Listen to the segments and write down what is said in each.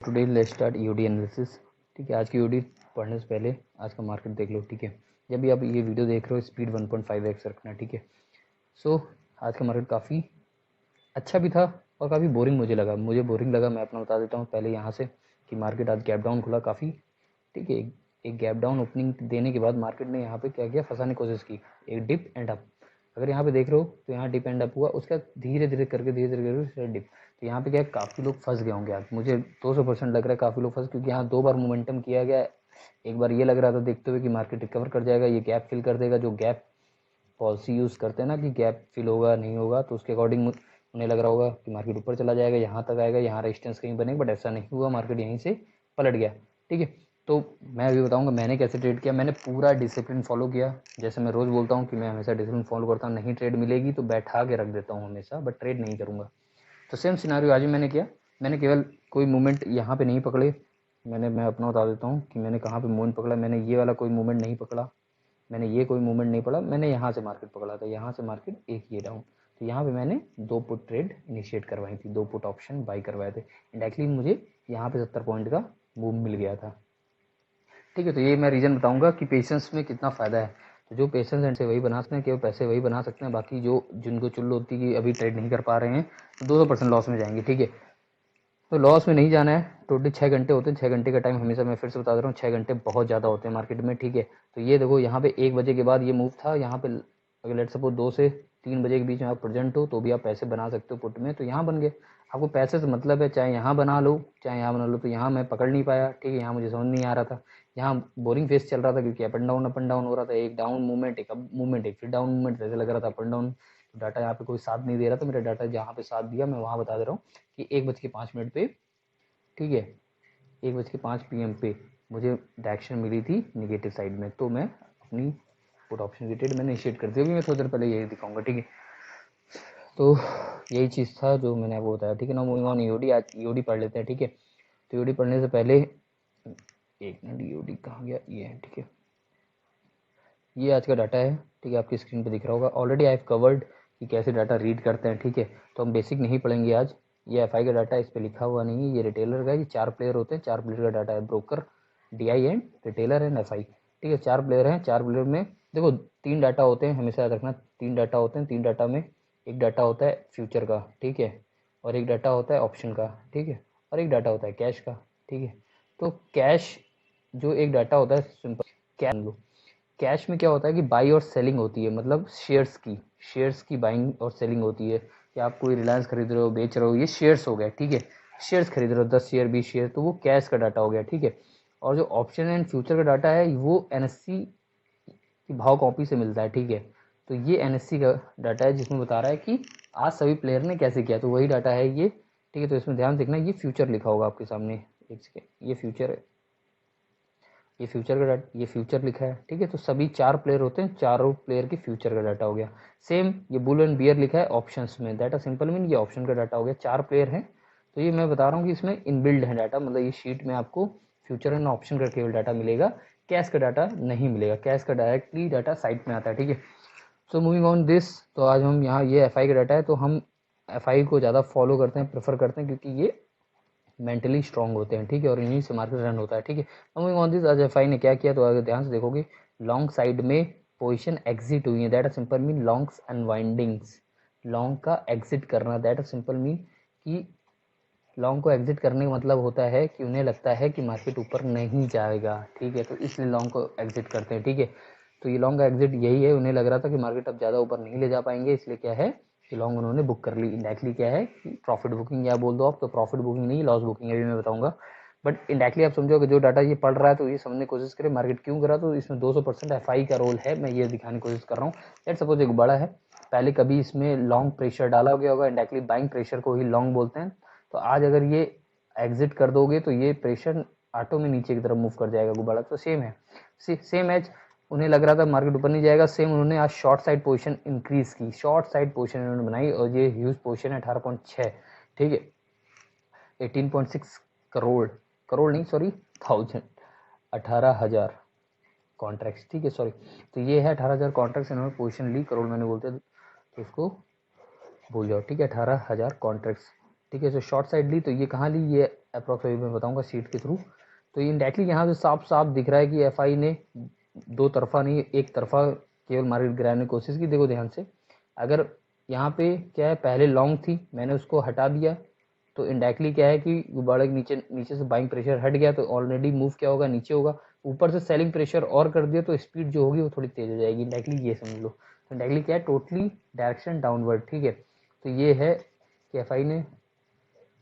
Today let's start EOD analysis. ठीक है, आज की ईओडी पढ़ने से पहले आज का मार्केट देख लो। ठीक है, जब भी आप ये वीडियो देख रहे हो स्पीड 1.5x रखना। ठीक है, सो आज का मार्केट काफ़ी अच्छा भी था और काफ़ी बोरिंग मुझे लगा। मैं अपना बता देता हूँ पहले यहाँ से कि मार्केट आज गैप डाउन खुला काफ़ी। ठीक है, एक गैप डाउन ओपनिंग देने के बाद मार्केट ने यहाँ पे क्या किया, फंसाने की कोशिश की, एक डिप एंड अप। अगर यहाँ पे देख रहे हो तो यहाँ डिप एंड अप हुआ, उसका धीरे धीरे करके डिप। तो यहाँ पे क्या है, काफ़ी लोग फंस गए होंगे आज, मुझे 200% लग रहा है काफ़ी लोग फंस, क्योंकि यहाँ 2 बार मोमेंटम किया गया। एक बार ये लग रहा था देखते हुए कि मार्केट रिकवर कर जाएगा, ये गैप फिल कर देगा। जो गैप पॉलिसी यूज़ करते हैं ना कि गैप फिल होगा नहीं होगा, तो उसके अकॉर्डिंग उन्हें लग रहा होगा कि मार्केट ऊपर चला जाएगा, यहाँ तक आएगा, यहाँ रेजिस्टेंस कहीं बनेगा, बट ऐसा नहीं हुआ, मार्केट यहीं से पलट गया। ठीक है, तो मैं अभी बताऊंगा मैंने कैसे ट्रेड किया। मैंने पूरा डिसिप्लिन फॉलो किया, जैसे मैं रोज़ बोलता हूँ कि मैं हमेशा डिसिप्लिन फॉलो करता हूँ। नहीं ट्रेड मिलेगी तो बैठा के रख देता हूँ हमेशा, बट ट्रेड नहीं करूँगा। तो सेम सिनारियो आज भी मैंने किया। मैंने केवल कोई मूवमेंट यहाँ पे नहीं पकड़े। मैं अपना बता देता हूँ कि मैंने कहाँ पे मूवमेंट पकड़ा। मैंने ये वाला कोई मूवमेंट नहीं पकड़ा, मैंने ये कोई मूवमेंट नहीं पड़ा। मैंने यहाँ से मार्केट पकड़ा था, यहाँ से मार्केट एक ये डाउन, तो यहाँ पे मैंने 2 पुट ट्रेड इनिशिएट करवाई थी, 2 पुट ऑप्शन बाई करवाए थे। इंडायरेक्टली मुझे यहाँ पे 70 पॉइंट का मूव मिल गया था। ठीक है, तो ये मैं रीज़न बताऊंगा कि पेशेंस में कितना फ़ायदा है। तो जो पेशेंस एंड से वही बना सकते हैं, केवल पैसे वही बना सकते हैं। बाकी जो जिनको चुल्ल होती है कि अभी ट्रेड नहीं कर पा रहे हैं, तो 200% लॉस में जाएंगे। ठीक है, तो लॉस में नहीं जाना है। टोटली 6 घंटे होते हैं, 6 घंटे का टाइम हमेशा मैं फिर से बता दे रहा हूँ, 6 घंटे बहुत ज़्यादा होते हैं मार्केट में। ठीक है, तो ये देखो यहाँ पे 1 बजे के बाद ये मूव था। यहाँ पे अगर लेट सपोज 2 से 3 बजे के बीच में आप प्रेजेंट हो तो भी आप पैसे बना सकते हो पुट में, तो यहाँ बन गए। आपको पैसे से मतलब है, चाहे यहाँ बना लो चाहे यहाँ बना लो। तो यहाँ मैं पकड़ नहीं पाया। ठीक है, यहाँ मुझे समझ नहीं आ रहा था, यहाँ बोरिंग फेस चल रहा था, क्योंकि अप एंड डाउन हो रहा था। एक डाउन मूवमेंट, एक अप मूवमेंट, एक फिर डाउन मूवमेंट, ऐसे लग रहा था अप एंड डाउन। डाटा यहाँ पे कोई साथ नहीं दे रहा था। मेरा डाटा जहाँ पे साथ दिया मैं वहाँ बता दे रहा हूँ कि 1:05 पे, ठीक है, 1:05 PM पे मुझे डायरेक्शन मिली थी निगेटिव साइड में, तो मैं अपनी पुट ऑप्शन की ट्रेड मैंने इनिशिएट कर दिया। अभी मैं थोड़ी देर पहले यही दिखाऊंगा। ठीक है, तो यही चीज़ था जो मैंने आपको बताया। ठीक है ना, मूविंग ऑन ईओडी। आज ईओडी पढ़ लेते हैं। ठीक है, तो ईओडी पढ़ने से पहले एक मिनट, ईओडी कहाँ गया, ये है। ठीक है, ये आज का डाटा है। ठीक है, आपकी स्क्रीन पे दिख रहा होगा। ऑलरेडी आई हैव कवर्ड कि कैसे डाटा रीड करते हैं। ठीक है, तो हम बेसिक नहीं पढ़ेंगे आज। ये एफआई का डाटा, इस पर लिखा हुआ नहीं है, ये रिटेलर का है। ये 4 प्लेयर होते हैं, 4 प्लेयर का डाटा है, broker, DI and retailer and FI. ठीक है, 4 प्लेयर हैं। 4 प्लेयर में देखो 3 डाटा होते हैं, हमेशा याद रखना 3 डाटा होते हैं। 3 डाटा में एक डाटा होता है फ्यूचर का, ठीक है, और एक डाटा होता है ऑप्शन का, ठीक है, और एक डाटा होता है कैश का। ठीक है, तो कैश जो एक डाटा होता है, सिंपल कैश लो। कैश में क्या होता है कि बाई और सेलिंग होती है, मतलब शेयर्स की बाइंग और सेलिंग होती है। कि आप कोई रिलायंस खरीद रहे हो, बेच रहे हो, ये शेयर्स हो गया। ठीक है, शेयर्स खरीद रहे हो 10 शेयर 20 शेयर, तो वो कैश का डाटा हो गया। ठीक है, और जो ऑप्शन एंड फ्यूचर का डाटा है वो एनएससी की भाव कॉपी से मिलता है। ठीक है, तो ये एनएससी का डाटा है जिसमें बता रहा है कि आज सभी प्लेयर ने कैसे किया, तो वही डाटा है ये। ठीक है, तो इसमें ध्यान देखना, ये फ्यूचर लिखा होगा आपके सामने, एक सेकेंड, ये फ्यूचर है, ये फ्यूचर का डाटा, ये फ्यूचर लिखा है। ठीक है, तो सभी 4 प्लेयर होते हैं, चारों प्लेयर के फ्यूचर का डाटा हो गया। सेम ये बुल एंड बियर लिखा है ऑप्शंस में, डाटा सिंपल मीन ये ऑप्शन का डाटा हो गया। 4 प्लेयर हैं, तो ये मैं बता रहा हूँ कि इसमें इनबिल्ड है डाटा, मतलब ये शीट में आपको फ्यूचर एंड ऑप्शन का केवल डाटा मिलेगा, कैश का डाटा नहीं मिलेगा। कैश का डायरेक्टली डाटा साइट में आता है। ठीक है, सो मूविंग ऑन दिस, तो आज हम यहाँ, ये एफ का डाटा है, तो हम एफ को ज़्यादा फॉलो करते हैं, प्रेफर करते हैं, क्योंकि ये मेंटली स्ट्रांग होते हैं। ठीक है, और इन्हीं से मार्केट रन होता है। ठीक है, मूविंग ऑन दिस, आज एफआई ने क्या किया, तो अगर ध्यान से देखोगे लॉन्ग साइड में पोजीशन एग्जिट हुई है, that is simple mean longs unwindings. Long का एग्जिट करना, दैट इज सिंपल मीन कि लॉन्ग को एग्जिट करने का मतलब होता है कि उन्हें लगता है कि मार्केट ऊपर नहीं जाएगा। ठीक है, तो इसलिए लॉन्ग को एग्जिट करते हैं। ठीक है, तो ये लॉन्ग का एग्जिट यही है, उन्हें लग रहा था कि मार्केट अब ज़्यादा ऊपर नहीं ले जा पाएंगे, इसलिए क्या है कि लॉन्ग उन्होंने बुक कर ली। इंडायरेक्टली क्या है कि प्रॉफिट बुकिंग, या बोल दो आप, तो प्रॉफिट बुकिंग नहीं, लॉस बुकिंग, अभी मैं बताऊंगा। बट इंडायरेक्टली आप समझो कि जो डाटा ये पढ़ रहा है, तो ये समझने की कोशिश करें मार्केट क्यों करा, तो इसमें 200% एफआई का रोल है, मैं ये दिखाने की कोशिश कर रहा हूँ। लेट सपोज एक बड़ा है, पहले कभी इसमें लॉन्ग प्रेशर डाला गया होगा, इंडायरेक्टली बाइंग प्रेशर को ही लॉन्ग बोलते हैं। तो आज अगर ये एग्जिट कर दोगे तो ये प्रेशर ऑटो में नीचे की तरफ मूव कर जाएगा गुब्बारा। तो सेम है, सेम एज उन्हें लग रहा था मार्केट ऊपर नहीं जाएगा, सेम उन्होंने आज शॉर्ट साइड पोजीशन इंक्रीज की, शॉर्ट साइड पोजीशन उन्होंने बनाई, और ये ह्यूज पोजीशन है 18.6। ठीक है, 18.6 करोड़, करोड़ नहीं सॉरी, 1000, 18,000 कॉन्ट्रैक्ट्स। ठीक है, सॉरी, तो ये है 18,000 कॉन्ट्रैक्ट्स इन्होंने पोजीशन ली, करोड़ मैंने बोलते तो उसको भूल जाओ। ठीक है, 18,000 कॉन्ट्रैक्ट्स ठीक है। तो शॉर्ट साइड ली, तो ये कहाँ ली, ये अप्रॉक्स अभी मैं बताऊंगा शीट के थ्रू। तो ये इंडायरेक्टली यहाँ से साफ साफ दिख रहा है कि एफआई ने दो तरफा नहीं, एक तरफा केवल मार्केट गिराने की कोशिश की। देखो ध्यान से, अगर यहाँ पे क्या है, पहले लॉन्ग थी, मैंने उसको हटा दिया, तो इंडायरेक्टली क्या है कि गुब्बारे के नीचे नीचे से बाइंग प्रेशर हट गया, तो ऑलरेडी मूव क्या होगा, नीचे होगा। ऊपर से सेलिंग प्रेशर और कर दिया, तो स्पीड जो होगी वो थोड़ी तेज हो जाएगी। इंडायरेक्टली ये समझ लो, तो इंडायरेक्टली क्या है, टोटली डायरेक्शन डाउनवर्ड। ठीक है। तो ये है कि एफआई ने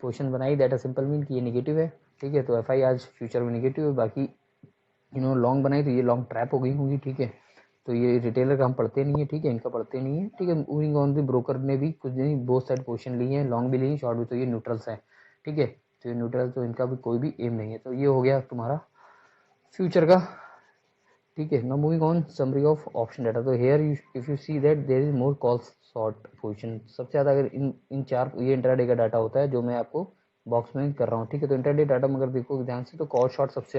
पोजीशन बनाई, दैट अ सिंपल मीन कि ये नेगेटिव है। ठीक है। तो एफआई आज फ्यूचर में नेगेटिव है, बाकी इन्होंने लॉन्ग बनाई तो ये लॉन्ग ट्रैप हो गई होंगी। ठीक है। तो ये रिटेलर का हम पढ़ते नहीं है, ठीक है, इनका पढ़ते नहीं है। ठीक है। मूविंग ऑन भी ब्रोकर ने भी कुछ नहीं, बोथ साइड पोजीशन ली है, लॉन्ग भी ली है, शॉर्ट भी। तो ये न्यूट्रल्स है। ठीक है। तो ये न्यूट्रल, तो इनका भी कोई भी एम नहीं है। तो ये हो गया तुम्हारा फ्यूचर का। ठीक है। Now moving on summary of option data. तो here if you see that there is more calls short position, सबसे ज़्यादा अगर इन चार, ये इंट्राडे का डाटा होता है जो मैं आपको बॉक्स में कर रहा हूँ। ठीक है। तो इंट्राडे डाटा में अगर देखो ध्यान से, तो कॉल शॉर्ट सबसे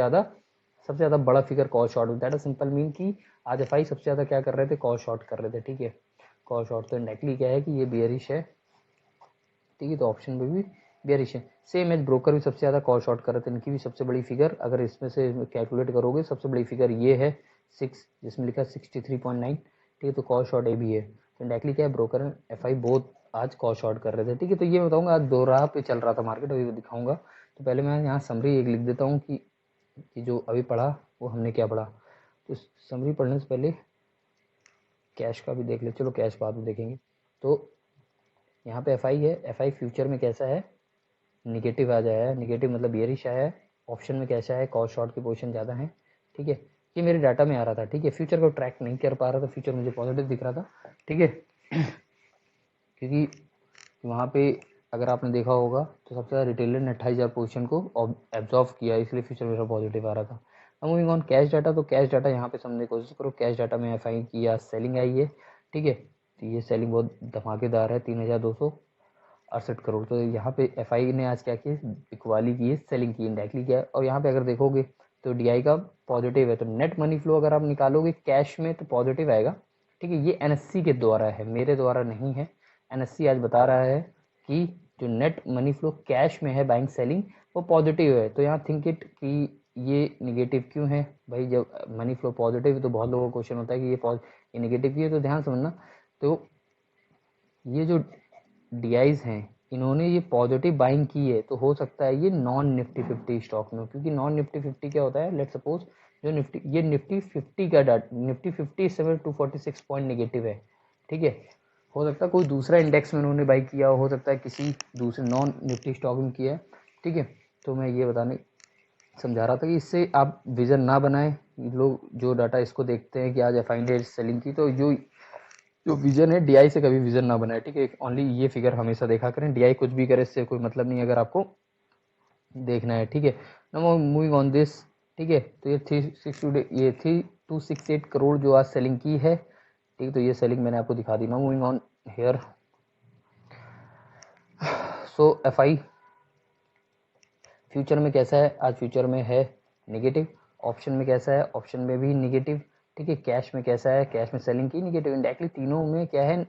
ज़्यादा बड़ा फिगर कॉल शॉर्ट होता है। सिंपल मीन कि आज एफआई सबसे ज़्यादा क्या कर रहे थे, कॉल शॉर्ट कर रहे थे। ठीक है। कॉल शॉर्ट तो इंडायरेक्टली क्या है कि ये बियरिश है। ठीक है। तो ऑप्शन में भी बियरिश है। सेम एज ब्रोकर भी सबसे ज़्यादा कॉल शॉर्ट कर रहे थे, इनकी भी सबसे बड़ी फिगर अगर इसमें से कैलकुलेट करोगे, सबसे बड़ी फिगर ये है 6, जिसमें लिखा है 63.9। ठीक है। तो कॉल शॉर्ट ए भी है। तो इंडायरेक्टली क्या है, ब्रोकर एंड एफआई बोथ आज कॉल शॉर्ट कर रहे थे। ठीक है। तो ये बताऊंगा, आज दो राह पे चल रहा था मार्केट, अभी दिखाऊंगा। तो पहले मैं यहाँ समरी एक लिख देता हूँ कि जो अभी पढ़ा वो हमने क्या पढ़ा। तो समरी पढ़ने से पहले कैश का भी देख ले, चलो कैश बाद में देखेंगे। तो यहाँ पे एफआई है, एफआई फ्यूचर में कैसा है, निगेटिव आ जाया है। निगेटिव मतलब बियरिश आया है। ऑप्शन में कैसा है, कॉल शॉर्ट की पोजीशन ज़्यादा है। ठीक है। ये मेरे डाटा में आ रहा था। ठीक है। फ्यूचर को ट्रैक नहीं कर पा रहा था, फ्यूचर मुझे पॉजिटिव दिख रहा था। ठीक है। क्योंकि वहाँ पे अगर आपने देखा होगा तो सबसे ज़्यादा रिटेलर ने 28,000 पोजीशन को एब्जॉर्व किया, इसलिए फ्यूचर मेरा पॉजिटिव आ रहा था। अब मूविंग ऑन कैश डाटा। तो कैश डाटा यहाँ पे समझने की कोशिश करो। कैश डाटा में एफआई की आज सेलिंग आई है। ठीक है। तो ये सेलिंग बहुत धमाकेदार है, 3,268 करोड़। तो यहाँ पे एफआई ने आज क्या किया, बिकवाली की है, सेलिंग की, इंडायरेक्टली किया है। और यहाँ पे अगर देखोगे तो डीआई का पॉजिटिव है। तो नेट मनी फ्लो अगर आप निकालोगे कैश में तो पॉजिटिव आएगा। ठीक है। ये एनएससी के द्वारा है, मेरे द्वारा नहीं है। एनएससी आज बता रहा है कि जो नेट मनी फ्लो कैश में है बाइंग सेलिंग वो पॉजिटिव है। तो यहाँ थिंक इट कि ये निगेटिव क्यों है भाई, जब मनी फ्लो पॉजिटिव है तो बहुत लोगों को क्वेश्चन होता है कि ये निगेटिव क्यों है। तो ध्यान समझना, तो ये जो डीआईज हैं इन्होंने ये पॉजिटिव बाइंग की है, तो हो सकता है ये नॉन निफ्टी 50 स्टॉक में, क्योंकि नॉन निफ्टी 50 क्या होता है, लेट सपोज जो निफ्टी, ये निफ्टी 50 का डाटा, निफ्टी 50 इस समय 246 पॉइंट निगेटिव है। ठीक है। हो सकता है कोई दूसरा इंडेक्स में उन्होंने बाई किया, हो सकता है किसी दूसरे नॉन निफ्टी स्टॉक में किया है। ठीक है। तो मैं ये बताने समझा रहा था कि इससे आप विजन ना बनाएं। लोग जो डाटा इसको देखते हैं कि आज एफआई सेलिंग की, तो जो विजन है डीआई से कभी विजन ना बनाए। ठीक है। ओनली ये फिगर हमेशा देखा करें, डीआई कुछ भी करे इससे कोई मतलब नहीं अगर आपको देखना है। ठीक है। Now moving on this. ठीक है। तो ये 3268 करोड़ जो आज सेलिंग की है। ठीक है। तो ये सेलिंग मैंने आपको दिखा दी। Now moving on here. So FI future में कैसा है, आज फ्यूचर में है नेगेटिव। ऑप्शन में कैसा है, ऑप्शन में भी नेगेटिव। ठीक है। कैश में कैसा है, कैश में सेलिंग की निगेटिव। इंडायरेक्टली तीनों में क्या है,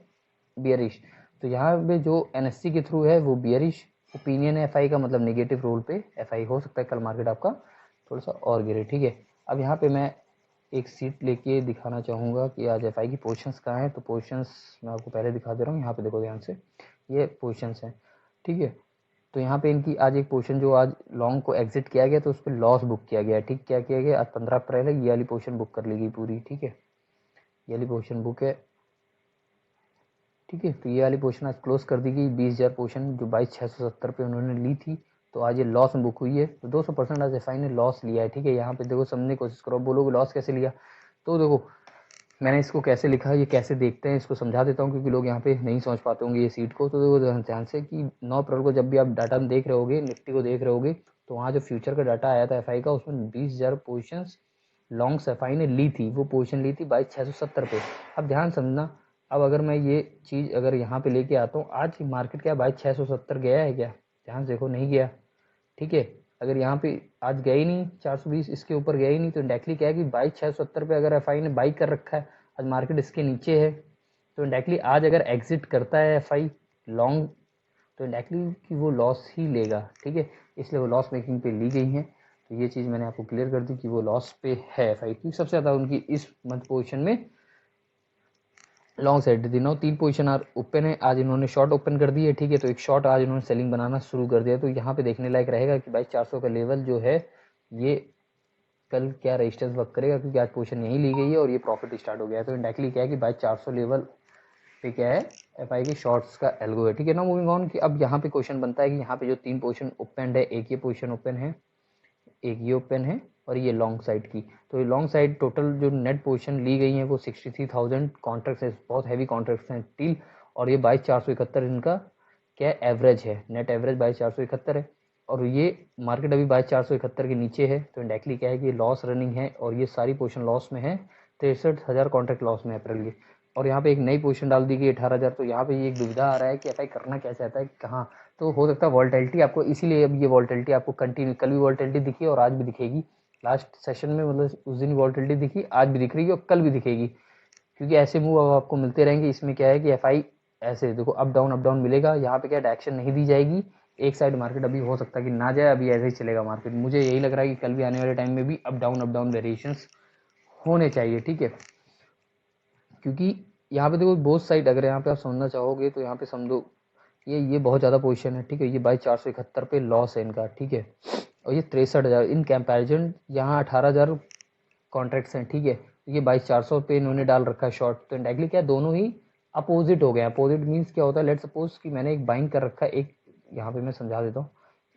बियरिश। तो यहाँ पे जो एनएससी के थ्रू है वो बियरिश ओपिनियन है एफआई का, मतलब नेगेटिव रोल पे एफआई हो सकता है कल मार्केट आपका थोड़ा सा और गिरे। ठीक है। अब यहाँ पे मैं एक सीट लेके दिखाना चाहूँगा कि आज एफआई की पोजीशंस कहाँ हैं। तो पोजीशंस मैं आपको पहले दिखा दे रहा हूँ, यहाँ पे देखो ध्यान से, ये पोजीशंस हैं। ठीक है। तो यहाँ पे इनकी आज एक पोजीशन जो आज लॉन्ग को एग्जिट किया गया, तो उस पर लॉस बुक किया गया। ठीक, क्या किया गया, आज 15 अप्रैल है, ये वाली पोजीशन बुक कर ली गई पूरी। ठीक है। ये वाली पोजीशन बुक है। ठीक है। तो ये वाली पोजीशन आज क्लोज कर दी गई, 20,000 पोजीशन जो 22,670 पे उन्होंने ली थी, तो आज ये लॉस में बुक हुई है। तो 200% आज एफआई ने लॉस लिया है। ठीक है। यहाँ पे देखो समझने की कोशिश करो, बोलोगे लॉस कैसे लिया, तो देखो मैंने इसको कैसे लिखा, ये कैसे देखते हैं, इसको समझा देता हूँ, क्योंकि लोग यहाँ पे नहीं समझ पाते होंगे ये सीट को। तो देखो ध्यान से कि 9 अप्रैल को जब भी आप डाटा में देख रहे होगे, निफ्टी को देख रहे होगे, तो वहाँ जो फ्यूचर का डाटा आया था एफआई का, उसमें 20,000 पोजिशन लॉन्ग एफआई ने ली थी, वो पोजिशन ली थी 22,670 पे। अब ध्यान समझना, अब अगर मैं ये चीज़ अगर यहाँ पे लेके आता हूँ, आज की मार्केट क्या 22,670 गया है क्या, ध्यान से देखो नहीं गया। ठीक है। अगर यहाँ पे आज गया ही नहीं, 420 इसके ऊपर गया ही नहीं, तो इंडायरेक्टली क्या है कि 22,670 पे अगर एफआई ने बाई कर रखा है, आज मार्केट इसके नीचे है, तो इंडायरेक्टली आज अगर एग्जिट करता है एफआई लॉन्ग, तो इंडायरेक्टली कि वो लॉस ही लेगा, ठीक है, इसलिए वो लॉस मेकिंग पे ली गई हैं। तो ये चीज़ मैंने आपको क्लियर कर दी कि वो लॉस पे है एफआई, क्योंकि सबसे ज़्यादा उनकी इस मंथ पोजीशन में लॉन्ग साइड दिनों 3 पोजीशन आर ओपन है, आज इन्होंने शॉर्ट ओपन कर दी है, ठीक है, तो एक शॉर्ट आज इन्होंने सेलिंग बनाना शुरू कर दिया। तो यहाँ पे देखने लायक रहेगा कि भाई 400 का लेवल जो है ये कल क्या रेजिस्टेंस वर्क करेगा, क्योंकि आज पोजीशन यहीं ली गई है और ये प्रॉफिट स्टार्ट हो गया है। तो इंडायरेक्टली क्या है कि भाई 400 लेवल पे क्या है एफआई की शॉर्ट्स का एल्गो है, ठीक है ना। मूविंग ऑन कि अब यहाँ पे क्वेश्चन बनता है कि यहाँ पे जो 3 पोजीशन ओपन है, एक ये पोजीशन ओपन है, एक ये ओपन है और ये लॉन्ग साइड की। तो ये लॉन्ग साइड टोटल जो नेट पोजीशन ली गई है वो 63,000 कॉन्ट्रैक्ट्स है, बहुत हैवी कॉन्ट्रैक्ट्स हैं टील, और ये 22,471 इनका क्या एवरेज है, नेट एवरेज 22,471 है, और ये मार्केट अभी 22,471 के नीचे है। तो इंडायरेक्टली क्या है कि लॉस रनिंग है और ये सारी पोजीशन लॉस में है, 63,000 कॉन्ट्रैक्ट लॉस में अप्रैल की। और यहाँ पे एक नई पोजीशन डाल दी गई 18,000। तो यहाँ पे ये एक दुविधा आ रहा है कि एफआई करना क्या चाहता है, कहाँ। तो हो सकता है वॉल्टिलिटी आपको, इसीलिए अब ये वॉल्टिलिटी आपको कंटिन्यू, कल भी वॉल्टिलिटी दिखी और आज भी दिखेगी, लास्ट सेशन में मतलब उस दिन वॉल्टिलिटी दिखी, आज भी दिख रही है और कल भी दिखेगी, क्योंकि ऐसे मूव अब आपको मिलते रहेंगे। इसमें क्या है कि एफआई ऐसे देखो अप डाउन मिलेगा, यहाँ पे क्या डायरेक्शन नहीं दी जाएगी, एक साइड मार्केट अभी हो सकता है कि ना जाए, अभी ऐसे ही चलेगा मार्केट। मुझे यही लग रहा है कि कल भी आने वाले टाइम में भी अप डाउन वेरिएशंस होने चाहिए, ठीक है, क्योंकि यहाँ पे देखो बोथ साइड, अगर यहाँ पे आप समझना चाहोगे तो यहाँ पे समझो ये बहुत ज़्यादा पोजीशन है, ठीक है, ये 22,471 पे लॉस है इनका, ठीक है, और ये 63,000 इन कंपैरिजन यहाँ 18,000 कॉन्ट्रैक्ट्स हैं, ठीक है, ये 22,400 पे इन्होंने डाल रखा है शॉर्ट। तो इंडायरेक्टली क्या दोनों ही अपोजिट हो गए। अपोजिट मीन्स क्या होता है, लेट सपोज कि मैंने एक बाइंग कर रखा है, एक यहाँ पे मैं समझा देता हूँ,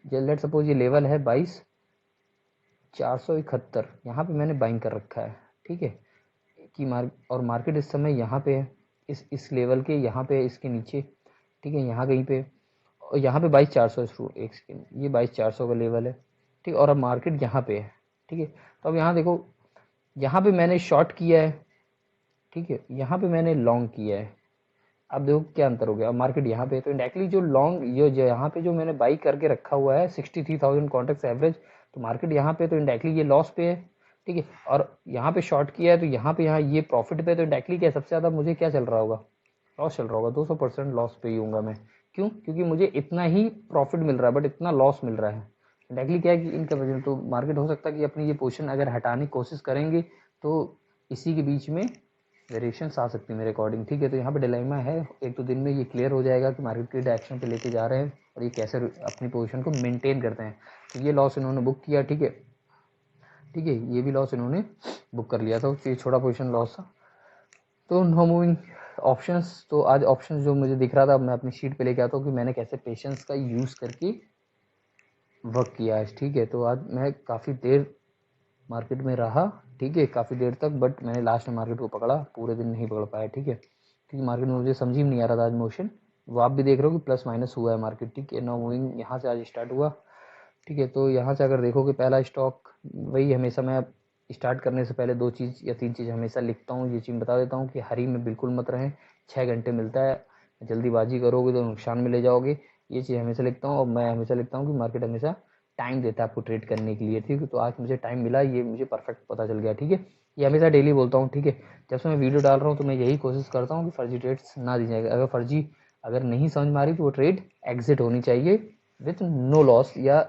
लेट सपोज ये लेवल है 22,471, यहाँ पे मैंने बाइंग कर रखा है, ठीक है, कि और मार्केट इस समय यहाँ पे है, इस लेवल के यहाँ पे है, इसके नीचे, ठीक है, यहाँ कहीं पे, और यहाँ पे 22,400 शुरू, एक सेकेंड, ये 22,400 का लेवल है, ठीक, और अब मार्केट यहाँ पे है, ठीक है। तो अब यहाँ देखो, यहाँ पे मैंने शॉर्ट किया है, ठीक है, यहाँ पे मैंने लॉन्ग किया है, अब देखो क्या अंतर हो गया, अब मार्केट यहाँ पे है। तो इंडायरेक्टली जो लॉन्ग ये जो यहाँ पे जो मैंने बाई करके रखा हुआ है 63,000 कॉन्ट्रैक्ट एवरेज, तो मार्केट यहाँ पे, तो इंडायरेक्टली ये लॉस पे है, ठीक है, और यहाँ पे शॉर्ट किया है तो यहाँ पे, यहाँ ये प्रॉफिट पे, तो इंडायरेक्टली क्या सबसे ज़्यादा मुझे क्या चल रहा होगा, लॉस चल रहा होगा, 200% लॉस पे ही हूँ मैं। क्यों? क्योंकि मुझे इतना ही प्रॉफिट मिल रहा है बट इतना लॉस मिल रहा है। डायरेक्टली क्या है कि इनका वजह, तो मार्केट हो सकता है कि अपनी ये पोजीशन अगर हटाने की कोशिश करेंगे तो इसी के बीच में वेरिएशन आ सकती है मेरे अकॉर्डिंग, ठीक है। तो यहाँ पे डिलेमा है, एक दो दिन में ये क्लियर हो जाएगा कि मार्केट के डायरेक्शन पे लेके जा रहे हैं और ये कैसे अपनी पोजीशन को मेंटेन करते हैं। तो ये लॉस इन्होंने बुक किया, ठीक है, ठीक है, ये भी लॉस इन्होंने बुक कर लिया था, ये छोटा पोजीशन लॉस था। तो नो मूविंग ऑप्शंस, तो आज ऑप्शंस जो मुझे दिख रहा था मैं अपनी शीट पे लेके आता हूँ कि मैंने कैसे पेशेंस का यूज़ करके वर्क किया आज, ठीक है। तो आज मैं काफ़ी देर मार्केट में रहा, ठीक है, काफ़ी देर तक, बट मैंने लास्ट में मार्केट को पकड़ा, पूरे दिन नहीं पकड़ पाया, ठीक है, क्योंकि मार्केट में मुझे समझ ही नहीं आ रहा था आज मोशन। वो आप भी देख रहे हो कि प्लस माइनस हुआ है मार्केट, ठीक है। नो मूविंग यहाँ से आज स्टार्ट हुआ, ठीक है। तो यहाँ से अगर देखोगे पहला स्टॉक, वही हमेशा मैं स्टार्ट करने से पहले 2 चीज़ या 3 चीज़ हमेशा लिखता हूँ, ये चीज़ बता देता हूँ कि हरी में बिल्कुल मत रहें, 6 घंटे मिलता है, जल्दीबाजी करोगे तो नुकसान में ले जाओगे, ये चीज़ हमेशा लिखता हूँ। और मैं हमेशा लिखता हूँ कि मार्केट हमेशा टाइम देता है आपको ट्रेड करने के लिए, ठीक है। तो आज मुझे टाइम मिला, ये मुझे परफेक्ट पता चल गया, ठीक है। ये हमेशा डेली बोलता हूँ, ठीक है, जब से मैं वीडियो डाल रहा हूँ तो मैं यही कोशिश करता हूँ कि फर्जी ट्रेड्स ना दी जाए, अगर फर्जी अगर नहीं समझ में आ रही तो वो ट्रेड एग्जिट होनी चाहिए विथ नो लॉस या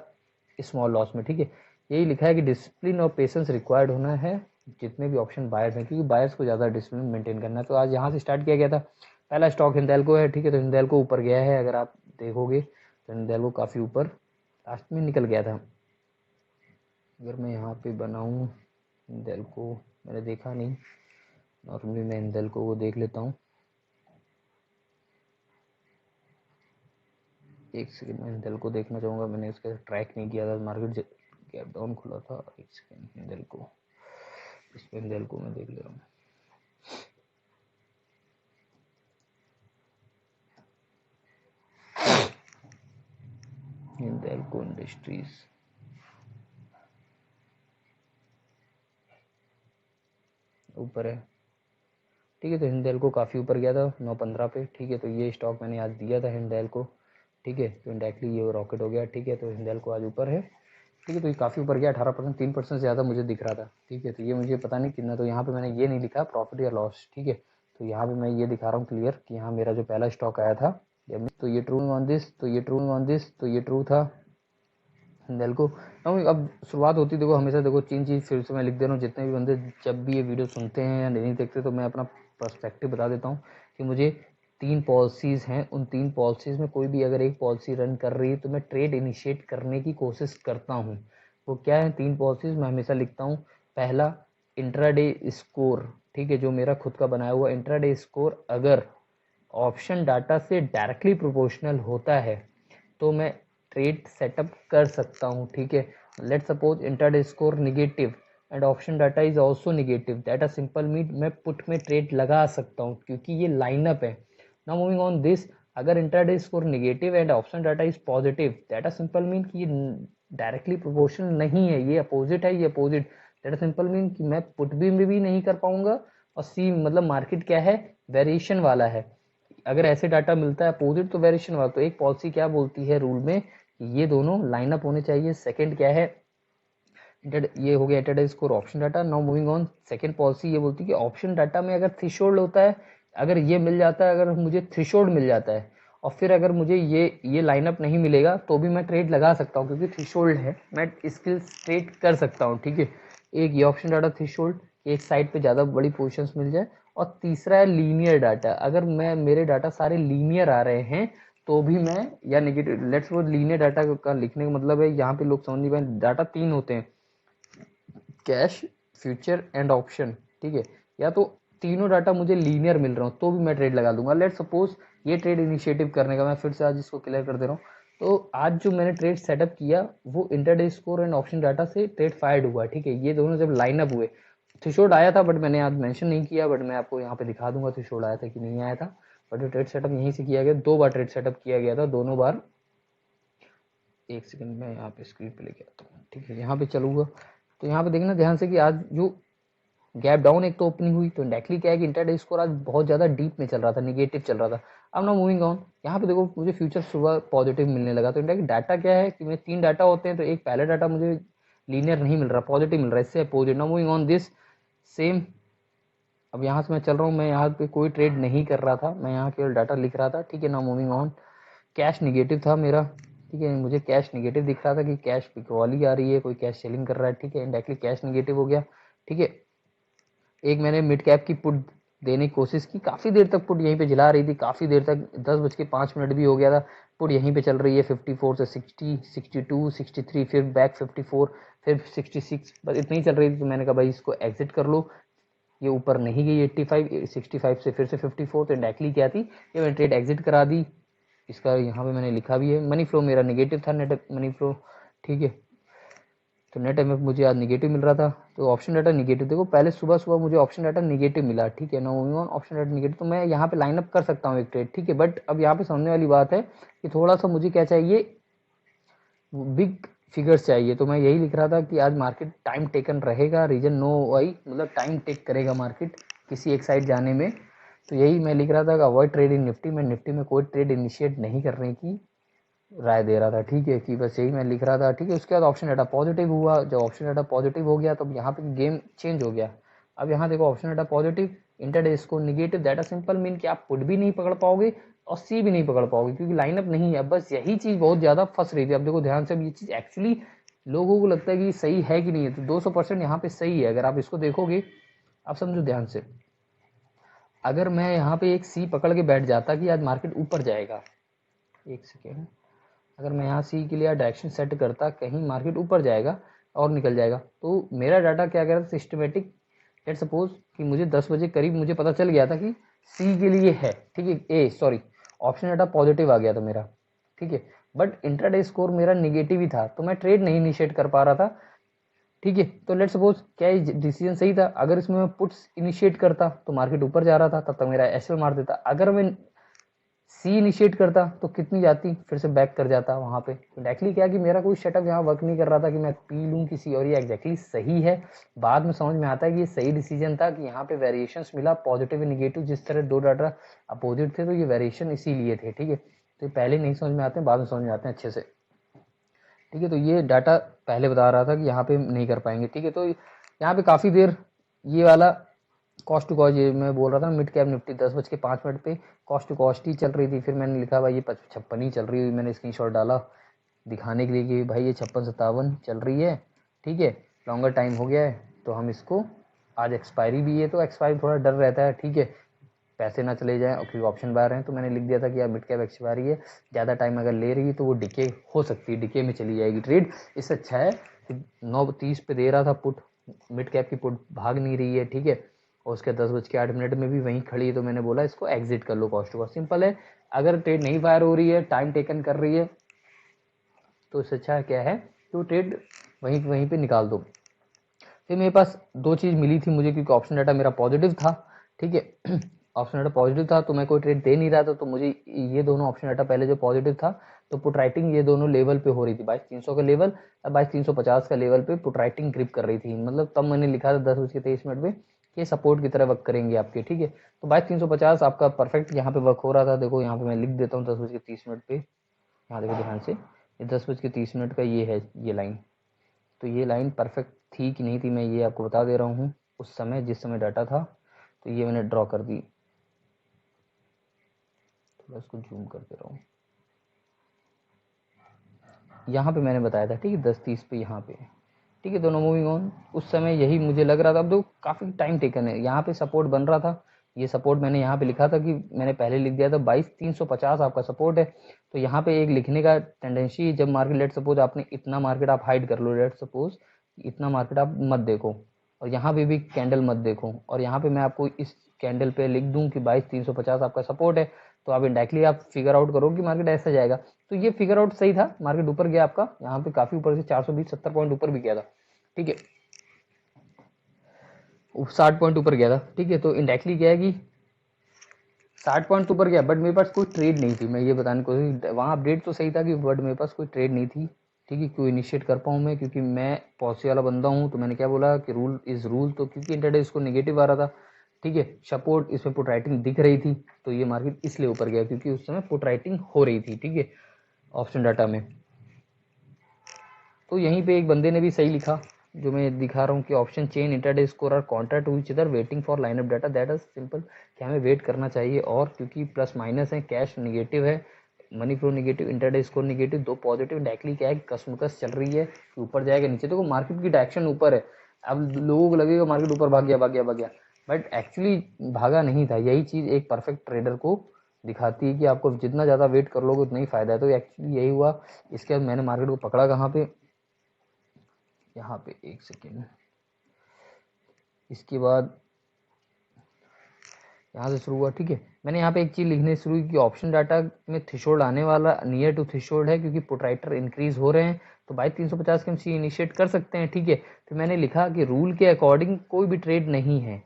स्मॉल लॉस में, ठीक है। यही लिखा है कि डिसिप्लिन और पेशेंस रिक्वायर्ड होना है जितने भी ऑप्शन बायर्स हैं, क्योंकि बायर्स को ज़्यादा डिसिप्लिन मेंटेन करना है। तो आज यहाँ से स्टार्ट किया गया था, पहला स्टॉक हिंदाल्को है, ठीक है। तो हिंदाल्को ऊपर गया है, अगर आप देखोगे तो हिंदाल्को काफ़ी ऊपर लास्ट में निकल गया था। अगर मैं यहाँ पे बनाऊँ हिंदाल्को, मैंने देखा नहीं, नॉर्मली मैं हिंदाल्को को देख लेता हूँ, एक सेकंड में हिंदाल्को देखना चाहूँगा, मैंने इसका ट्रैक नहीं किया था, मार्केट गैप डाउन खुला था। एक सेकंड, हिंदाल्को, इस पर हिंदाल्को मैं देख ले रहा हूँ, हिंदाल्को इंडस्ट्रीज, ऊपर है, ठीक है। तो हिंदाल्को काफ़ी ऊपर गया था 915 पे, ठीक है। तो ये स्टॉक मैंने आज दिया था हिंदाल्को, ठीक है। तो इंडायरेक्टली ये रॉकेट हो गया, ठीक है। तो हिंदाल्को आज ऊपर है, ठीक है। तो ये काफ़ी ऊपर गया, 18%, 3% ज़्यादा मुझे दिख रहा था, ठीक है। तो ये मुझे पता नहीं कितना, तो यहाँ पे मैंने ये नहीं लिखा प्रॉफिट या लॉस, ठीक है। तो यहाँ पे मैं ये दिखा रहा हूँ क्लियर कि यहाँ मेरा जो पहला स्टॉक आया था तो ये ट्रू ऑन दिस, तो ये ट्रू ऑन दिस, तो ये ट्रू था। देखो अब शुरुआत होती, देखो हमेशा देखो चीज फिर से मैं लिख दे रहा हूँ। जितने भी बंदे जब भी ये वीडियो सुनते हैं या नहीं देखते, तो मैं अपना पर्सपेक्टिव बता देता हूँ कि मुझे 3 पॉलिसीज़ हैं। उन 3 पॉलिसीज़ में कोई भी अगर एक पॉलिसी रन कर रही है तो मैं ट्रेड इनिशिएट करने की कोशिश करता हूँ। वो क्या है 3 पॉलिसीज़ मैं हमेशा लिखता हूँ। पहला, इंट्राडे स्कोर, ठीक है, जो मेरा खुद का बनाया हुआ इंट्राडे स्कोर अगर ऑप्शन डाटा से डायरेक्टली प्रोपोर्शनल होता है तो मैं ट्रेड सेटअप कर सकता हूँ, ठीक है। Let suppose intraday score negative and option data is also negative, data simple mean मैं पुट में ट्रेड लगा सकता हूँ क्योंकि ये लाइनअप है। नाउ मूविंग ऑन दिस, अगर intraday score negative and option data is positive, data simple mean कि ये डायरेक्टली प्रोपोर्शनल नहीं है, ये अपोजिट है, ये अपोजिट। डाटा सिंपल मीन कि मैं पुट भी नहीं कर पाऊंगा, और सी मतलब मार्केट क्या है, वेरिएशन वाला है। अगर ऐसे डाटा मिलता है अपोजिट तो वेरिएशन वाला। तो एक पॉलिसी क्या बोलती है रूल में कि ये दोनों लाइनअप होने चाहिए। सेकंड क्या है, ये हो गया intraday score option data. Now moving on, second policy ये बोलती है कि ऑप्शन डाटा में अगर थ्रेशोल्ड होता है, अगर ये मिल जाता है, अगर मुझे थ्रेशोल्ड मिल जाता है और फिर अगर मुझे ये लाइनअप नहीं मिलेगा तो भी मैं ट्रेड लगा सकता हूँ क्योंकि थ्रेशोल्ड है, मैं स्किल ट्रेड कर सकता हूँ, ठीक है। एक ये ऑप्शन डाटा थ्रेशोल्ड, एक साइड पे ज़्यादा बड़ी पोजिशंस मिल जाए। और तीसरा है लीनियर डाटा, अगर मेरे डाटा सारे लीनियर आ रहे हैं तो भी मैं, या negative, let's suppose linear data का लिखने का मतलब है, यहाँ पे लोग समझ नहीं पाए, डाटा 3 होते हैं, कैश, फ्यूचर एंड ऑप्शन, ठीक है। या तो तीनों डाटा मुझे लीनियर मिल रहा हो तो भी मैं ट्रेड लगा दूंगा। लेट सपोज ये ट्रेड इनिशिएटिव करने का, मैं फिर से आज इसको क्लियर कर दे रहा हूँ। तो आज जो मैंने ट्रेड सेटअप किया वो intraday score and option data से ट्रेड फायर्ड हुआ, ठीक है। ये दोनों जब लाइनअप हुए, थ्रेशोल्ड आया था बट मैंने आज मेंशन नहीं किया, बट मैं आपको यहाँ पे दिखा दूंगा थ्रेशोल्ड आया था कि नहीं आया था। बट ये ट्रेड सेटअप यहीं से किया गया, 2 बार ट्रेड सेटअप किया गया था, दोनों बार। एक सेकंड में यहाँ पे स्क्रीन पे लेके आता हूँ, ठीक है, यहाँ पे चलूंगा। तो यहाँ पे देखना ध्यान से कि आज जो गैप डाउन एक तो ओपनिंग हुई, तो डायरेक्टली क्या है कि इंट्राडे स्कोर आज बहुत ज़्यादा डीप में चल रहा था, निगेटिव चल रहा था। अब ना मूविंग ऑन, यहाँ पे देखो मुझे फ्यूचर सुबह पॉजिटिव मिलने लगा। तो इंडिया डाटा क्या है कि मेरे 3 डाटा होते हैं, तो एक पहला डाटा मुझे लीनियर नहीं मिल रहा, पॉजिटिव मिल रहा है, इससे अपोजिट। ना मूविंग ऑन दिस सेम, अब यहाँ से मैं चल रहा हूँ, मैं यहाँ पे कोई ट्रेड नहीं कर रहा था, मैं यहाँ केवल डाटा लिख रहा था, ठीक है। ना मूविंग ऑन, कैश निगेटिव था मेरा, ठीक है, मुझे कैश निगेटिव दिख रहा था कि कैश पिकवाली आ रही है, कोई कैश सेलिंग कर रहा है, ठीक है। इंडायरेक्टली कैश निगेटिव हो गया, ठीक है। एक मैंने मिड कैप की पुट देने की कोशिश की, काफ़ी देर तक पुट यहीं पे जला रही थी, काफ़ी देर तक, 10:05 भी हो गया था, पुट यहीं पे चल रही है 54 से 60, 62, 63, फिर बैक 54, फिर 66, बस इतनी ही चल रही थी। तो मैंने कहा भाई इसको एग्जिट कर लो, ये ऊपर नहीं गई 85, 65 से फिर से 54, तो डायरेक्टली क्या थी, ये मैंने ट्रेड एग्जिट करा दी। इसका यहाँ पे मैंने लिखा भी है, मनी फ्लो मेरा नेगेटिव था, नेट मनी फ्लो, ठीक है। तो नेट एमएफ मुझे आज निगेटिव मिल रहा था, तो ऑप्शन डाटा निगेटिव, देखो पहले सुबह सुबह मुझे ऑप्शन डाटा निगेटिव मिला, ठीक है। नो ऑप्शन डाटा निगेटिव, तो मैं यहाँ पे लाइन अप कर सकता हूँ एक ट्रेड, ठीक है। बट अब यहाँ पे समझने वाली बात है कि थोड़ा सा मुझे क्या चाहिए, बिग फिगर्स चाहिए। तो मैं यही लिख रहा था कि आज मार्केट टाइम टेकन रहेगा, रीजन नो वाई, मतलब टाइम टेक करेगा मार्केट किसी एक साइड जाने में। तो यही मैं लिख रहा था कि अवॉइड ट्रेड इन निफ्टी, मैं निफ्टी में कोई ट्रेड इनिशिएट नहीं करने की राय दे रहा था, ठीक है, कि बस यही मैं लिख रहा था, ठीक है। उसके बाद ऑप्शन डाटा पॉजिटिव हुआ, जब ऑप्शन डाटा पॉजिटिव हो गया तब यहाँ पे गेम चेंज हो गया। अब यहाँ देखो option data positive, intraday score negative, data simple mean कि आप पुट भी नहीं पकड़ पाओगे और सी भी नहीं पकड़ पाओगे क्योंकि लाइनअप नहीं है। बस यही चीज़ बहुत ज़्यादा फंस रही थी। अब देखो ध्यान से, अब ये चीज़ एक्चुअली लोगों को लगता है कि सही है कि नहीं है, तो 200% यहाँ पे सही है। अगर आप इसको देखोगे, आप समझो ध्यान से, अगर मैं यहाँ पे एक सी पकड़ के बैठ जाता कि आज मार्केट ऊपर जाएगा, एक सेकेंड, अगर मैं यहाँ सी के लिए डायरेक्शन सेट करता कहीं मार्केट ऊपर जाएगा और निकल जाएगा, तो मेरा डाटा क्या कह रहा था, सिस्टमेटिक, लेट सपोज कि मुझे 10 बजे करीब मुझे पता चल गया था कि सी के लिए है, ठीक है, ए सॉरी ऑप्शन डाटा पॉजिटिव आ गया था मेरा, ठीक है। बट इंट्राडे स्कोर मेरा निगेटिव ही था, तो मैं ट्रेड नहीं इनिशिएट कर पा रहा था, ठीक है। तो लेट सपोज क्या ये डिसीजन सही था, अगर इसमें मैं पुट्स इनिशिएट करता तो मार्केट ऊपर जा रहा था, तब तक मेरा एसएल मार देता। अगर मैं सी इनिशिएट करता तो कितनी जाती, फिर से बैक कर जाता वहाँ पे। तो डायरेक्टली क्या कि मेरा कोई सेटअप यहाँ वर्क नहीं कर रहा था कि मैं पी लूँ किसी, और ये एग्जैक्टली सही है। बाद में समझ में आता है कि ये सही डिसीजन था कि यहाँ पे वेरिएशंस मिला पॉजिटिव एंड निगेटिव, जिस तरह 2 डाटा अपोजिट थे तो ये वेरिएशन इसीलिए थे, ठीक है। तो पहले नहीं समझ में आते हैं, बाद में समझ में आते हैं अच्छे से, ठीक है। तो ये डाटा पहले बता रहा था कि यहाँ पे नहीं कर पाएंगे, ठीक है। तो यहाँ पे काफ़ी देर ये वाला कॉस्ट टू कॉस्ट, ये मैं बोल रहा था मिड कैप निफ्टी 10:05 पे कॉस्ट टू कॉस्ट ही चल रही थी। फिर मैंने लिखा भाई ये 56 ही चल रही हुई, मैंने स्क्रीनशॉट डाला दिखाने के लिए कि भाई ये 56-57 चल रही है, ठीक है, लॉन्गर टाइम हो गया है, तो हम इसको, आज एक्सपायरी भी है तो एक्सपायरी थोड़ा डर रहता है, ठीक है, पैसे ना चले जाएं, और क्योंकि ऑप्शन बायर हैं, तो मैंने लिख दिया था कि यार मिड कैप एक्सपायरी है, ज़्यादा टाइम अगर ले रही है तो वो डिके हो सकती है, डिके में चली जाएगी ट्रेड। इससे अच्छा है कि 9:30 पे दे रहा था पुट, मिड कैप की पुट भाग नहीं रही है, ठीक है, और उसके 10:08 में भी वहीं खड़ी है, तो मैंने बोला इसको एग्जिट कर लो कॉस्ट टू कॉस्ट। सिंपल है, अगर ट्रेड नहीं फायर हो रही है, टाइम टेकन कर रही है, तो इससे अच्छा क्या है तो ट्रेड वहीं वहीं पे निकाल दो। फिर मेरे पास दो चीज़ मिली थी मुझे, क्योंकि ऑप्शन डाटा मेरा पॉजिटिव था, ठीक है, ऑप्शन डाटा पॉजिटिव था तो मैं कोई ट्रेड दे नहीं रहा था, तो मुझे ये दोनों ऑप्शन डाटा पहले जो पॉजिटिव था, तो पुट राइटिंग ये दोनों लेवल पे हो रही थी, 22,300 का लेवल और 22,350 का लेवल पे पुट राइटिंग ग्रिप कर रही थी, मतलब तब मैंने लिखा था 10:23 पे कि सपोर्ट की तरह वर्क करेंगे आपके, ठीक है। तो 22,350 आपका परफेक्ट यहाँ पे वर्क हो रहा था। देखो यहाँ पे मैं लिख देता हूँ 10:30 पे, यहाँ देखो ध्यान से, ये 10:30 का ये है ये लाइन, तो ये लाइन परफेक्ट थी कि नहीं थी मैं ये आपको बता दे रहा हूँ, उस समय जिस समय डाटा था, तो ये मैंने ड्रॉ कर दी, थोड़ा इसको जूम कर दे रहा हूँ, यहाँ पे मैंने बताया था, ठीक है, 10:30 पे यहाँ पे, ठीक है, दोनों मूविंग ऑन, उस समय यही मुझे लग रहा था। अब तो काफ़ी टाइम टेकन है, यहाँ पे सपोर्ट बन रहा था, ये सपोर्ट मैंने यहाँ पे लिखा था कि मैंने पहले लिख दिया था 22,350 आपका सपोर्ट है, तो यहाँ पे एक लिखने का टेंडेंसी, जब मार्केट, लेट सपोज आपने इतना मार्केट आप हाइड कर लो, लेट सपोज इतना मार्केट आप मत देखो, और यहाँ पे भी कैंडल मत देखो, और यहाँ पे मैं आपको इस कैंडल पे लिख दूं कि 22,350 आपका सपोर्ट है, तो आप इंडायरेक्टली आप फिगर आउट करो कि मार्केट ऐसा जाएगा। तो ये फिगर आउट सही था, मार्केट ऊपर गया आपका, यहाँ पे काफी ऊपर से 420-70 पॉइंट ऊपर भी गया था, ठीक है, 60 पॉइंट ऊपर गया था, ठीक है, तो इंडायरेक्टली क्या है कि 60 पॉइंट ऊपर गया, बट मेरे पास कोई ट्रेड नहीं थी, मैं ये बताने की कोशिश, वहाँ अपडेट तो सही था कि बट मेरे पास कोई ट्रेड नहीं थी, ठीक है, क्यों इनिशिएट कर पाऊँ मैं, क्योंकि मैं पॉलिसी वाला बंदा हूँ, तो मैंने क्या बोला कि रूल इज रूल, तो क्योंकि इंटरडे इसको नेगेटिव आ रहा था, ठीक है, सपोर्ट इसमें पुट राइटिंग दिख रही थी, तो ये मार्केट इसलिए ऊपर गया क्योंकि उस समय पुट राइटिंग हो रही थी, ठीक है, ऑप्शन डाटा में। तो यहीं पे एक बंदे ने भी सही लिखा, जो मैं दिखा रहा हूँ कि option chain intraday score are contract to each other waiting for line up data, that is simple, कि हमें वेट करना चाहिए, और क्योंकि प्लस माइनस है, कैश नेगेटिव है, money flow negative, intraday score negative, दो पॉजिटिव, डायरेक्टली क्या है कसमकस चल रही है कि ऊपर जाएगा नीचे, तो मार्केट की डायरेक्शन ऊपर है। अब लोगों को लगेगा मार्केट ऊपर भाग गया भाग गया भाग गया, बट एक्चुअली भागा नहीं था। यही चीज़ एक परफेक्ट ट्रेडर को दिखाती है कि आपको जितना ज़्यादा वेट कर लोगे उतना ही फायदा है, तो एक्चुअली यही हुआ। इसके बाद मैंने मार्केट को पकड़ा कहाँ पे, यहाँ पे, एक सेकेंड, इसके बाद यहाँ से शुरू हुआ, ठीक है, मैंने यहाँ पे एक चीज़ लिखने शुरू की कि ऑप्शन डाटा में थ्रेशोल्ड आने वाला नियर टू थ्रेशोल्ड है, क्योंकि पुट राइटर इंक्रीज हो रहे हैं, तो 22,350 के हम सी इनिशिएट कर सकते हैं, ठीक है। फिर मैंने लिखा कि रूल के अकॉर्डिंग कोई भी ट्रेड नहीं है।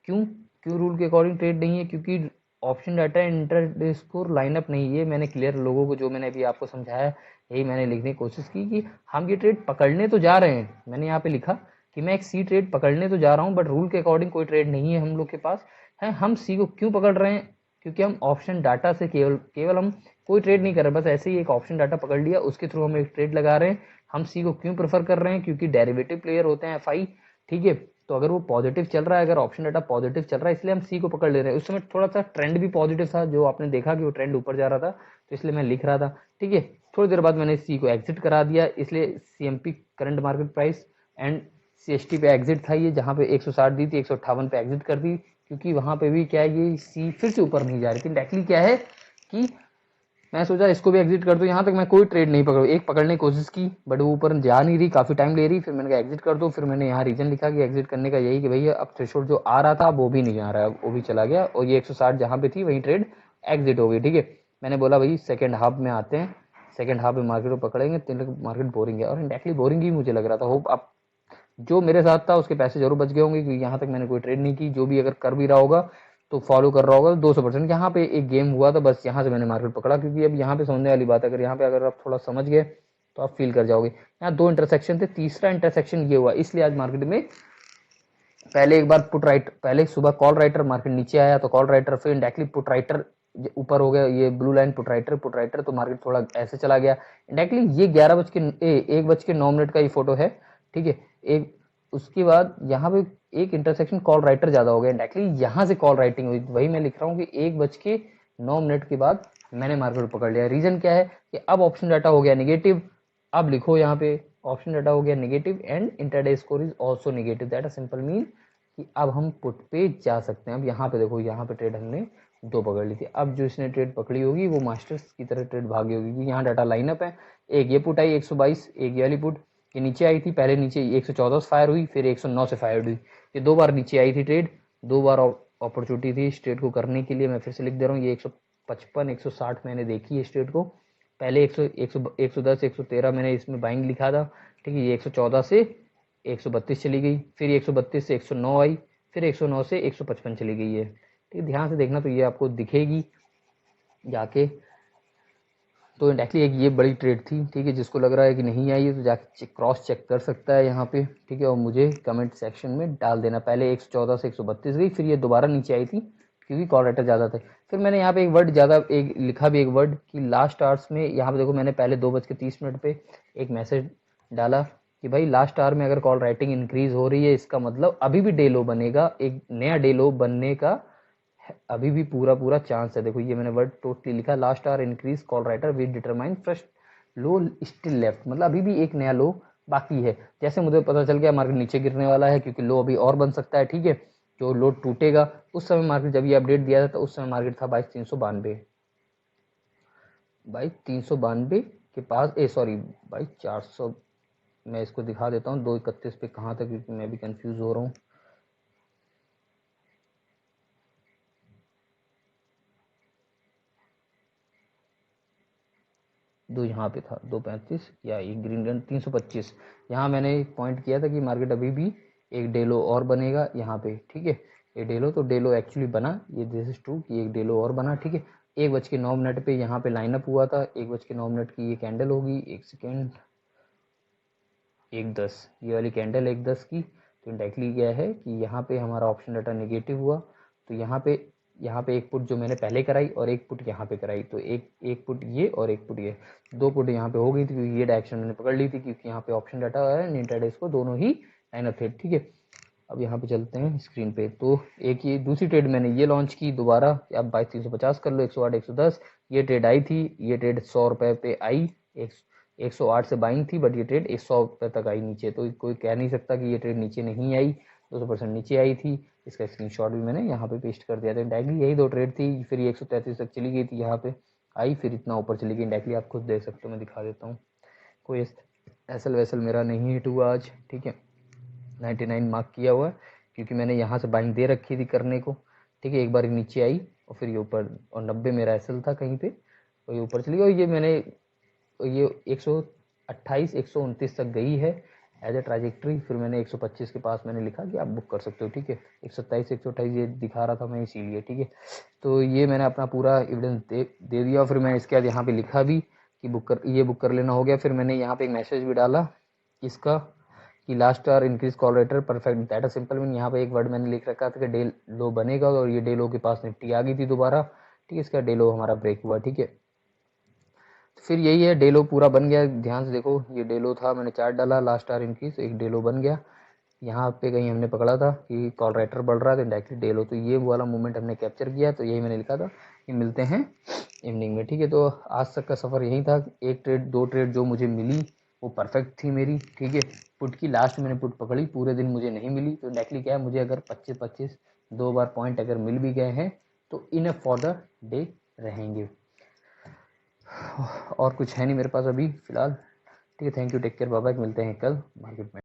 क्यों क्यों रूल के अकॉर्डिंग ट्रेड नहीं है? क्योंकि option data inter score lineup नहीं है। मैंने क्लियर लोगों को, जो मैंने अभी आपको समझाया, यही मैंने लिखने की कोशिश की कि हम ये ट्रेड पकड़ने तो जा रहे हैं। मैंने यहाँ पे लिखा कि मैं एक सी ट्रेड पकड़ने तो जा रहा हूँ, बट रूल के अकॉर्डिंग कोई ट्रेड नहीं है हम लोग के पास है। हम सी को क्यों पकड़ रहे हैं? क्योंकि हम ऑप्शन डाटा से केवल हम कोई ट्रेड नहीं कर रहे, बस ऐसे ही एक ऑप्शन डाटा पकड़ लिया, उसके थ्रू हम एक ट्रेड लगा रहे हैं। हम सी को क्यों प्रेफर कर रहे हैं? क्योंकि डेरिवेटिव प्लेयर होते हैं एफआई, ठीक है। तो अगर वो पॉजिटिव चल रहा है, अगर ऑप्शन डाटा पॉजिटिव चल रहा है, इसलिए हम सी को पकड़ ले रहे हैं। उस समय थोड़ा सा ट्रेंड भी पॉजिटिव था, जो आपने देखा कि वो ट्रेंड ऊपर जा रहा था, तो इसलिए मैं लिख रहा था, ठीक है। थोड़ी देर बाद मैंने सी को एग्जिट करा दिया, इसलिए CMP current market price and CST पे एग्जिट था ये, जहाँ पे 160 दी थी, 158 पे एग्जिट कर दी, क्योंकि वहां पे भी क्या है, ये सी फिर से ऊपर नहीं जा रही थी। डायरेक्टली क्या है कि मैं सोचा इसको भी एग्जिट कर दूं। यहाँ तक मैं कोई ट्रेड नहीं पकड़ू, एक पकड़ने की कोशिश की, बट वो ऊपर जा नहीं रही, काफी टाइम ले रही। फिर मैंने कहा एग्जिट कर दो। फिर मैंने यहाँ रीजन लिखा कि एग्जिट करने का यही कि भैया अब थ्रेशोल्ड जो आ रहा था वो भी नहीं आ रहा है, वो भी चला गया, और ये 160 जहाँ पे थी वही ट्रेड एग्जिट हो गई, ठीक है। मैंने बोला भाई सेकेंड हाफ में आते हैं, सेकेंड हाफ में मार्केट को पकड़ेंगे, तीन मार्केट बोरिंग है, और इंडेक्टली बोरिंग ही मुझे लग रहा था। होप आप जो मेरे साथ था उसके पैसे जरूर बच गए होंगे, क्योंकि यहाँ तक मैंने कोई ट्रेड नहीं की। जो भी अगर कर भी रहा होगा तो फॉलो कर रहा होगा 200%। यहाँ पे एक गेम हुआ था, बस यहाँ से मैंने मार्केट पकड़ा, क्योंकि अब यहाँ पे समझने वाली बात है, अगर यहाँ पे अगर आप थोड़ा समझ गए तो आप फील कर जाओगे। यहाँ दो इंटरसेक्शन थे, तीसरा इंटरसेक्शन ये हुआ, इसलिए आज मार्केट में पहले एक बार पुट राइट, पहले सुबह कॉल राइटर मार्केट नीचे आया तो कॉल राइटर, फिर इंडायरेक्टली पुट राइटर ऊपर हो गया, ये ब्लू लाइन पुट राइटर, तो मार्केट थोड़ा ऐसे चला गया इंडायरेक्टली। ये 1:09 का ये फोटो है, ठीक है। एक उसके बाद यहाँ पे एक इंटरसेक्शन कॉल राइटर ज्यादा हो गया, डायरेक्टली यहाँ से कॉल राइटिंग हुई। वही मैं लिख रहा हूँ कि 1:09 के बाद मैंने मार्केट पकड़ लिया। रीजन क्या है कि अब ऑप्शन डाटा हो गया निगेटिव। अब लिखो यहाँ पे ऑप्शन डाटा हो गया negative and intraday score is also negative. That simple mean कि अब हम पुट पे जा सकते हैं। अब यहाँ पे देखो, यहाँ पे ट्रेड हमने 2 पकड़ ली थी। अब जो इसने ट्रेड पकड़ी होगी वो मास्टर्स की तरह ट्रेड भागी होगी, क्योंकि यहाँ डाटा लाइनअप है। एक ये पुट आई 122, एक ये वाली पुट ये नीचे आई थी, पहले नीचे 114 से फायर हुई, फिर 109 से फायर हुई। ये 2 बार नीचे आई थी ट्रेड, 2 बार अपॉर्चुनिटी थी इस ट्रेड को करने के लिए। मैं फिर से लिख दे रहा हूँ, ये 155 160 मैंने देखी है इस ट्रेड को। पहले 110 113 मैंने इसमें बाइंग लिखा था, ठीक है। ये 114 से 132 चली गई, फिर 132 से 109 आई, फिर 109 से 155 चली गई है, ठीक है। ध्यान से देखना तो ये आपको दिखेगी जाके। तो डायरेक्टली एक ये बड़ी ट्रेड थी, ठीक है। जिसको लग रहा है कि नहीं आई है तो जाके क्रॉस चेक कर सकता है यहाँ पे, ठीक है। और मुझे कमेंट सेक्शन में डाल देना। पहले 114 से 132 गई, फिर ये दोबारा नीचे आई थी क्योंकि कॉल राइटर ज़्यादा थे। फिर मैंने यहाँ पे एक वर्ड ज़्यादा एक लिखा भी, एक वर्ड कि लास्ट आवर्स में। यहाँ पे देखो मैंने पहले 2:30 पे एक मैसेज डाला कि भाई लास्ट आवर में अगर कॉल राइटिंग इंक्रीज हो रही है, इसका मतलब अभी भी डे लो बनेगा, एक नया डे लो बनने का अभी भी पूरा चांस है। देखो ये मैंने वर्ड टोटली लिखा, last hour increase call writer we determine first low still left, मतलब अभी भी एक नया लो बाकी है। जैसे मुझे पता चल गया मार्केट नीचे गिरने वाला है, क्योंकि लो अभी और बन सकता है, ठीक है। जो लो टूटेगा उस समय मार्केट, जब ये अपडेट दिया था तो उस समय मार्केट था 22,392, 22,392 के पास, सॉरी 22,400। मैं इसको दिखा देता हूँ 2:31 पे कहाँ तक, क्योंकि मैं भी कंफ्यूज हो रहा हूँ। दो यहाँ पे था 2:35 या एक ग्रीन गन 325। यहाँ मैंने पॉइंट किया था कि मार्केट अभी भी एक डेलो और बनेगा यहाँ पे, ठीक है। ये डेलो तो डेलो एक्चुअली बना, ये दिस इज ट्रू कि एक डेलो और बना, ठीक है। 1:09 पे यहाँ पे लाइनअप हुआ था। 1:09 की ये कैंडल होगी, एक सेकेंड, 1:10 ये वाली कैंडल 1:10 की। तो डायरेक्टली क्या है कि यहाँ पे हमारा ऑप्शन डाटा नेगेटिव हुआ। तो यहाँ पे एक पुट जो मैंने पहले कराई और एक पुट यहाँ पे कराई, तो एक पुट ये और एक पुट ये, 2 पुट यहाँ पे हो गई थी, क्योंकि ये डायरेक्शन मैंने पकड़ ली थी, क्योंकि यहाँ पे ऑप्शन डाटा है इंट्राडे को दोनों ही लाइन अप थे, ठीक है। अब यहाँ पे चलते हैं स्क्रीन पे। तो एक ये दूसरी ट्रेड मैंने ये लॉन्च की दोबारा, अब 22,350 कर लो, 108 110 ये ट्रेड आई थी। ये ट्रेड 100 रुपये पे आई, 108 से बाइंग थी, बट ये ट्रेड 100 रुपये तक आई नीचे। तो कोई कह नहीं सकता कि ये ट्रेड नीचे नहीं आई, 200% नीचे आई थी। इसका स्क्रीनशॉट भी मैंने यहाँ पे पेस्ट कर दिया था। डायरेक्टली यही 2 ट्रेड थी, फिर ये 133 तक चली गई थी, यहाँ पे आई, फिर इतना ऊपर चली गई। डायरेक्टली आप खुद देख सकते हो, मैं दिखा देता हूँ। कोई एसल वैसल मेरा नहीं हिट हुआ आज, ठीक है। 99 मार्क किया हुआ है, क्योंकि मैंने यहाँ से बाइंग दे रखी थी करने को, ठीक है। एक बार नीचे आई और फिर ये ऊपर, और 90 मेरा एसल था कहीं पे, और ये ऊपर चली गई। और ये मैंने ये 128 129 तक गई है एज ए ट्राजेक्ट्री। फिर मैंने 125 के पास मैंने लिखा कि आप बुक कर सकते हो, ठीक है। 127 128 ये दिखा रहा था मैं, इसीलिए, ठीक है। तो ये मैंने अपना पूरा एविडेंस दे दिया। फिर मैं इसके बाद यहाँ पे लिखा भी कि बुक कर लेना हो गया। फिर मैंने यहाँ पे एक मैसेज भी डाला इसका कि last hour increase call rater perfect, that simple mean. यहाँ पे एक वर्ड मैंने लिख रखा था कि डे लो बनेगा, और ये डे लो के पास निफ्टी आ गई थी दोबारा, ठीक है। इसका डे लो हमारा ब्रेक हुआ, ठीक है। फिर यही है, डेलो पूरा बन गया। ध्यान से देखो, ये डेलो था, मैंने चार्ट डाला लास्ट आवर इंक्रीज, एक डेलो बन गया। यहाँ पे कहीं हमने पकड़ा था कि कॉल राइटर बढ़ रहा है, तो डायरेक्टली डेलो, तो ये वाला मूवमेंट हमने कैप्चर किया। तो यही मैंने लिखा था कि मिलते हैं इवनिंग में, ठीक है। तो आज तक का सफ़र यही था। एक ट्रेड 2 ट्रेड जो मुझे मिली वो परफेक्ट थी मेरी, ठीक है। पुट की लास्ट मैंने पुट पकड़ी, पूरे दिन मुझे नहीं मिली। तो डायरेक्टली क्या है, मुझे अगर 25-25 2 बार पॉइंट अगर मिल भी गए हैं तो इनफ फॉर द डे रहेंगे। और कुछ है नहीं मेरे पास अभी फिलहाल, ठीक है। Thank you, take care, bye bye. मिलते हैं कल मार्केट में।